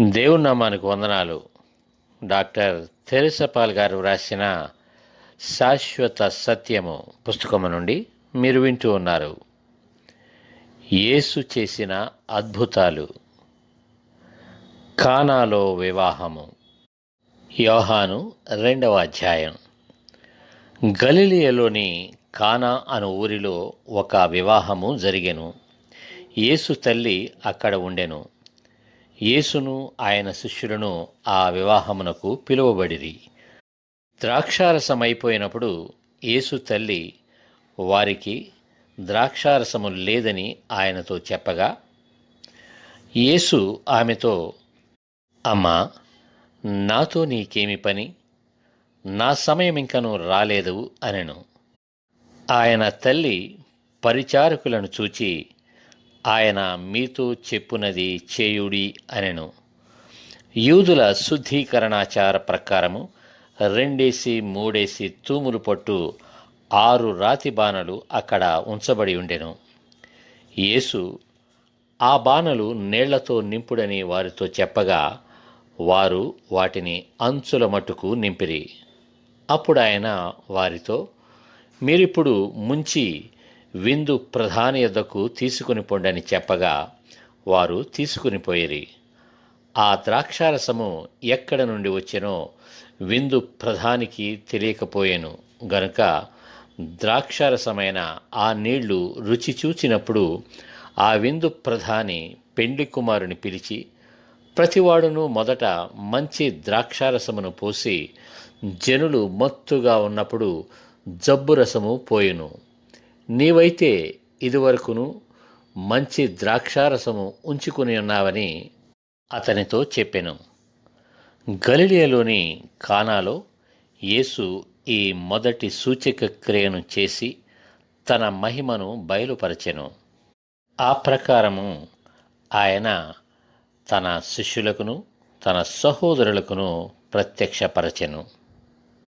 దేవుని నామానికి వందనాలు. డాక్టర్ తెరెసపాల్ గారు వ్రాసిన శాశ్వత సత్యము పుస్తకము నుండి మీరు వింటూ ఉన్నారు. యేసు చేసిన అద్భుతాలు. కానాలో వివాహము. యోహాను 2వ అధ్యాయం. గలిలయలోని కానా అను ఊరిలో ఒక వివాహము జరిగెను. యేసు తల్లి అక్కడ ఉండెను. యేసును ఆయన శిష్యులను ఆ వివాహమునకు పిలువబడిరి. ద్రాక్షారసమైపోయినప్పుడు యేసు తల్లి వారికి ద్రాక్షారసము లేదని ఆయనతో చెప్పగా, యేసు ఆమెతో, అమ్మా, నాతో నీకేమి పని? నా సమయం ఇంకనూ రాలేదు అనెను. ఆయన తల్లి పరిచారకులను చూచి, ఆయన మీతో చెప్పునది చేయుడి అనెను. యూదుల శుద్ధీకరణాచార ప్రకారము 2-3 తూములు పట్టు 6 రాతి బాణలు అక్కడ ఉంచబడి ఉండెను. యేసు ఆ బాణలు నీళ్లతో నింపుడని వారితో చెప్పగా, వారు వాటిని అంచుల మట్టుకు నింపిరి. అప్పుడు ఆయన వారితో, మీరిప్పుడు ముంచి విందు ప్రధాని యొద్దకు తీసుకుని పొండని చెప్పగా, వారు తీసుకుని పోయిరి. ఆ ద్రాక్షారసము ఎక్కడ నుండి వచ్చెనో విందు ప్రధానికి తెలియకపోయెను గనుక ద్రాక్షారసమైన ఆ నీళ్లు రుచి చూచినప్పుడు ఆ విందు ప్రధాని పెండ్లి కుమారుని పిలిచి, ప్రతివాడును మొదట మంచి ద్రాక్షారసమును పోసి జనులు మత్తుగా ఉన్నప్పుడు జబ్బు రసము పోయెను. నీవైతే ఇదివరకును మంచి ద్రాక్షారసము ఉంచుకుని ఉన్నావని అతనితో చెప్పెను. గలిలయలోని కానాలో యేసు ఈ మొదటి సూచక క్రియను చేసి తన మహిమను బయలుపరచెను. ఆ ప్రకారము ఆయన తన శిష్యులకును తన సహోదరులకును ప్రత్యక్షపరచెను.